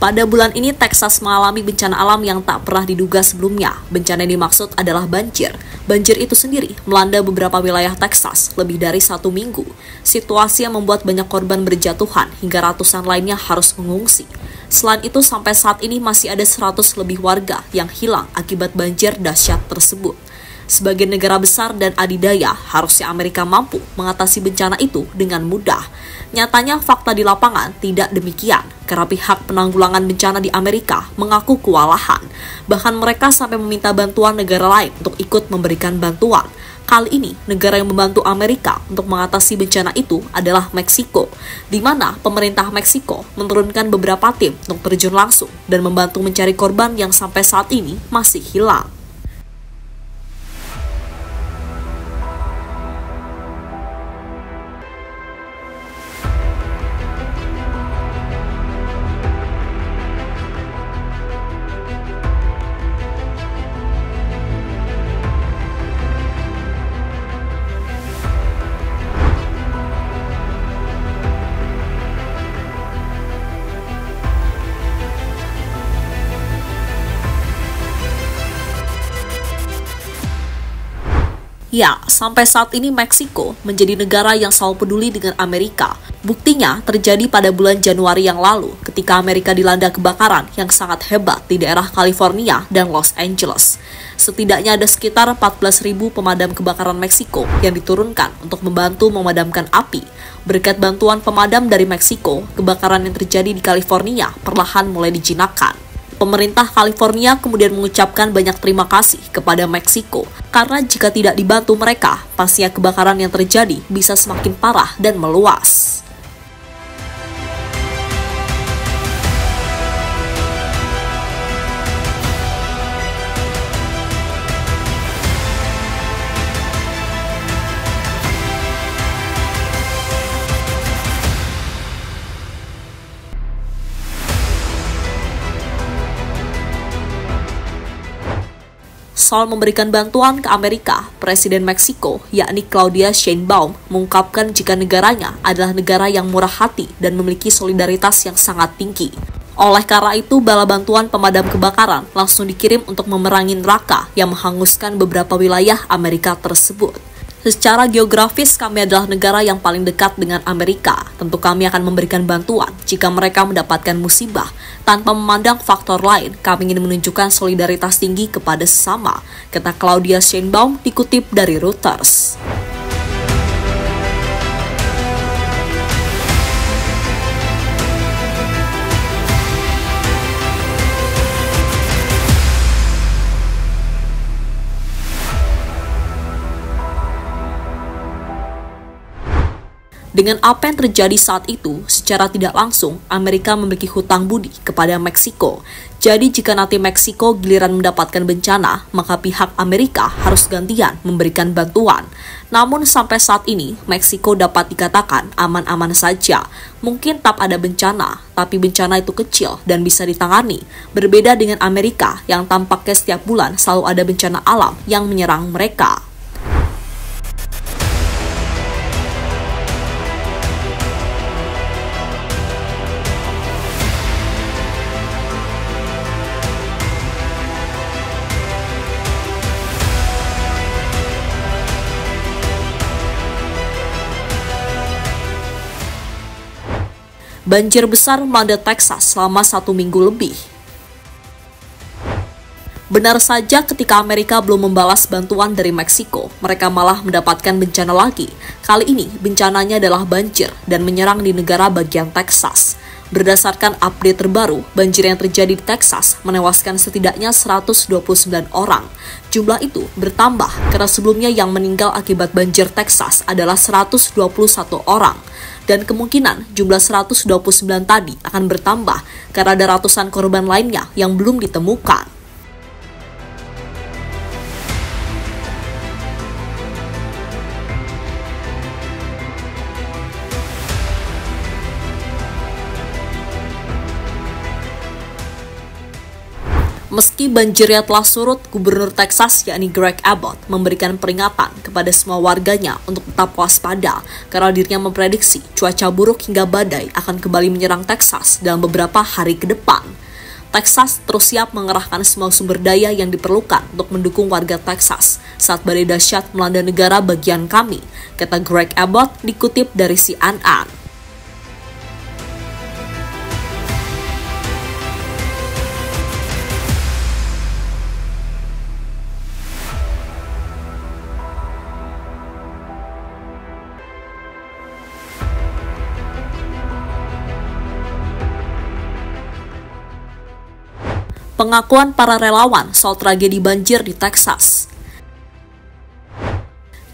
Pada bulan ini, Texas mengalami bencana alam yang tak pernah diduga sebelumnya. Bencana yang dimaksud adalah banjir. Banjir itu sendiri melanda beberapa wilayah Texas lebih dari 1 minggu. Situasi yang membuat banyak korban berjatuhan hingga ratusan lainnya harus mengungsi. Selain itu, sampai saat ini masih ada 100 lebih warga yang hilang akibat banjir dahsyat tersebut. Sebagai negara besar dan adidaya, harusnya Amerika mampu mengatasi bencana itu dengan mudah. Nyatanya fakta di lapangan tidak demikian, karena pihak penanggulangan bencana di Amerika mengaku kewalahan. Bahkan mereka sampai meminta bantuan negara lain untuk ikut memberikan bantuan. Kali ini, negara yang membantu Amerika untuk mengatasi bencana itu adalah Meksiko, di mana pemerintah Meksiko menurunkan beberapa tim untuk terjun langsung dan membantu mencari korban yang sampai saat ini masih hilang. Ya, sampai saat ini Meksiko menjadi negara yang selalu peduli dengan Amerika. Buktinya terjadi pada bulan Januari yang lalu ketika Amerika dilanda kebakaran yang sangat hebat di daerah California dan Los Angeles. Setidaknya ada sekitar 14.000 pemadam kebakaran Meksiko yang diturunkan untuk membantu memadamkan api. Berkat bantuan pemadam dari Meksiko, kebakaran yang terjadi di California perlahan mulai dijinakkan. Pemerintah California kemudian mengucapkan banyak terima kasih kepada Meksiko, karena jika tidak dibantu mereka, pastinya kebakaran yang terjadi bisa semakin parah dan meluas. Soal memberikan bantuan ke Amerika, Presiden Meksiko, yakni Claudia Sheinbaum, mengungkapkan jika negaranya adalah negara yang murah hati dan memiliki solidaritas yang sangat tinggi. Oleh karena itu, bala bantuan pemadam kebakaran langsung dikirim untuk memerangi neraka yang menghanguskan beberapa wilayah Amerika tersebut. Secara geografis, kami adalah negara yang paling dekat dengan Amerika. Tentu kami akan memberikan bantuan jika mereka mendapatkan musibah. Tanpa memandang faktor lain, kami ingin menunjukkan solidaritas tinggi kepada sesama, kata Claudia Sheinbaum dikutip dari Reuters. Dengan apa yang terjadi saat itu, secara tidak langsung, Amerika memiliki hutang budi kepada Meksiko. Jadi jika nanti Meksiko giliran mendapatkan bencana, maka pihak Amerika harus gantian memberikan bantuan. Namun sampai saat ini, Meksiko dapat dikatakan aman-aman saja. Mungkin tak ada bencana, tapi bencana itu kecil dan bisa ditangani. Berbeda dengan Amerika yang tampaknya setiap bulan selalu ada bencana alam yang menyerang mereka. Banjir besar melanda Texas selama 1 minggu lebih. Benar saja ketika Amerika belum membalas bantuan dari Meksiko, mereka malah mendapatkan bencana lagi. Kali ini bencananya adalah banjir dan menyerang di negara bagian Texas. Berdasarkan update terbaru, banjir yang terjadi di Texas menewaskan setidaknya 129 orang. Jumlah itu bertambah karena sebelumnya yang meninggal akibat banjir Texas adalah 121 orang. Dan kemungkinan jumlah 129 tadi akan bertambah karena ada ratusan korban lainnya yang belum ditemukan. Meski banjirnya telah surut, Gubernur Texas yakni Greg Abbott memberikan peringatan kepada semua warganya untuk tetap waspada karena dirinya memprediksi cuaca buruk hingga badai akan kembali menyerang Texas dalam beberapa hari ke depan. Texas terus siap mengerahkan semua sumber daya yang diperlukan untuk mendukung warga Texas saat badai dahsyat melanda negara bagian kami, kata Greg Abbott dikutip dari CNN. Pengakuan para relawan soal tragedi banjir di Texas.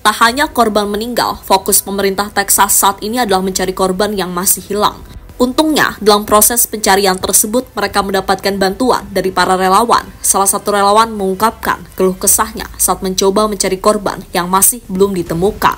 Tak hanya korban meninggal, fokus pemerintah Texas saat ini adalah mencari korban yang masih hilang. Untungnya, dalam proses pencarian tersebut, mereka mendapatkan bantuan dari para relawan. Salah satu relawan mengungkapkan keluh kesahnya saat mencoba mencari korban yang masih belum ditemukan.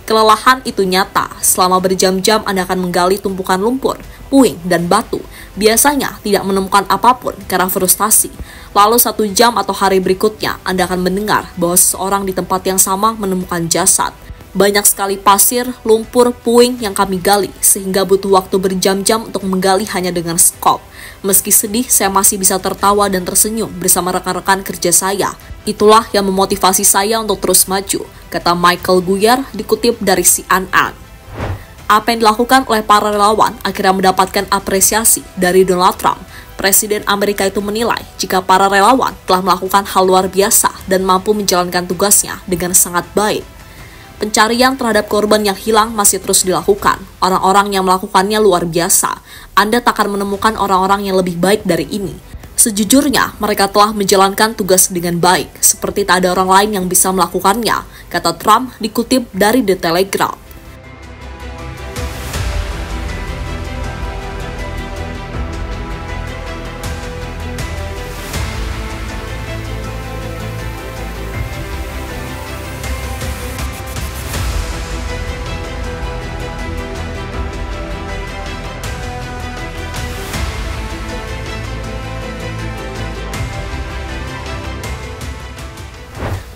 Kelelahan itu nyata, selama berjam-jam Anda akan menggali tumpukan lumpur, puing, dan batu. Biasanya tidak menemukan apapun karena frustasi. Lalu 1 jam atau hari berikutnya, Anda akan mendengar bahwa seseorang di tempat yang sama menemukan jasad. Banyak sekali pasir, lumpur, puing yang kami gali, sehingga butuh waktu berjam-jam untuk menggali hanya dengan skop. Meski sedih, saya masih bisa tertawa dan tersenyum bersama rekan-rekan kerja saya. Itulah yang memotivasi saya untuk terus maju, kata Michael Guyer dikutip dari CNN. Apa yang dilakukan oleh para relawan akhirnya mendapatkan apresiasi dari Donald Trump. Presiden Amerika itu menilai jika para relawan telah melakukan hal luar biasa dan mampu menjalankan tugasnya dengan sangat baik. Pencarian terhadap korban yang hilang masih terus dilakukan. Orang-orang yang melakukannya luar biasa. Anda tak akan menemukan orang-orang yang lebih baik dari ini. Sejujurnya, mereka telah menjalankan tugas dengan baik, seperti tak ada orang lain yang bisa melakukannya, kata Trump dikutip dari The Telegraph.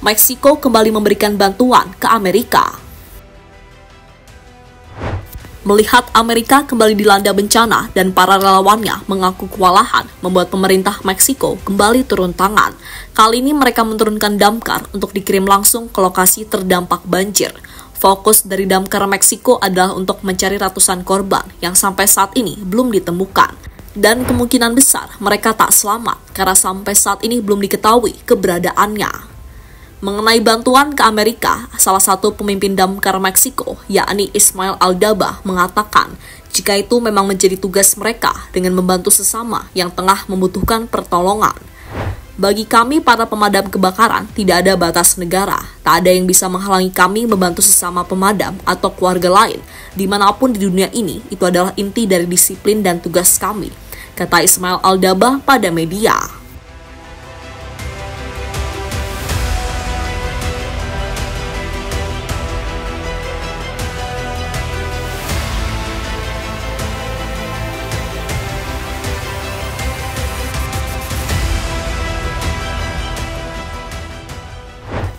Meksiko kembali memberikan bantuan ke Amerika. Melihat Amerika kembali dilanda bencana dan para relawannya mengaku kewalahan membuat pemerintah Meksiko kembali turun tangan. Kali ini mereka menurunkan damkar untuk dikirim langsung ke lokasi terdampak banjir. Fokus dari damkar Meksiko adalah untuk mencari ratusan korban yang sampai saat ini belum ditemukan. Dan kemungkinan besar mereka tak selamat karena sampai saat ini belum diketahui keberadaannya. Mengenai bantuan ke Amerika, salah satu pemimpin damkar Meksiko, yakni Ismail Aldaba, mengatakan jika itu memang menjadi tugas mereka dengan membantu sesama yang tengah membutuhkan pertolongan. Bagi kami para pemadam kebakaran, tidak ada batas negara. Tak ada yang bisa menghalangi kami membantu sesama pemadam atau keluarga lain. Dimanapun di dunia ini, itu adalah inti dari disiplin dan tugas kami, kata Ismail Aldaba pada media.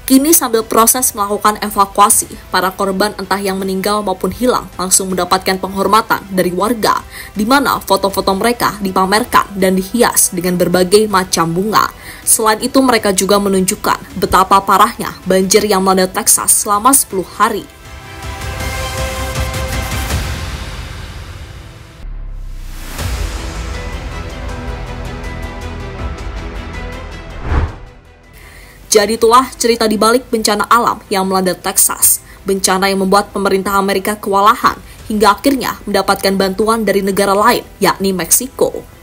Kini sambil proses melakukan evakuasi, para korban entah yang meninggal maupun hilang langsung mendapatkan penghormatan dari warga, di mana foto-foto mereka dipamerkan dan dihias dengan berbagai macam bunga. Selain itu mereka juga menunjukkan betapa parahnya banjir yang melanda Texas selama 10 hari. Jadi itulah cerita di balik bencana alam yang melanda Texas. Bencana yang membuat pemerintah Amerika kewalahan hingga akhirnya mendapatkan bantuan dari negara lain, yakni Meksiko.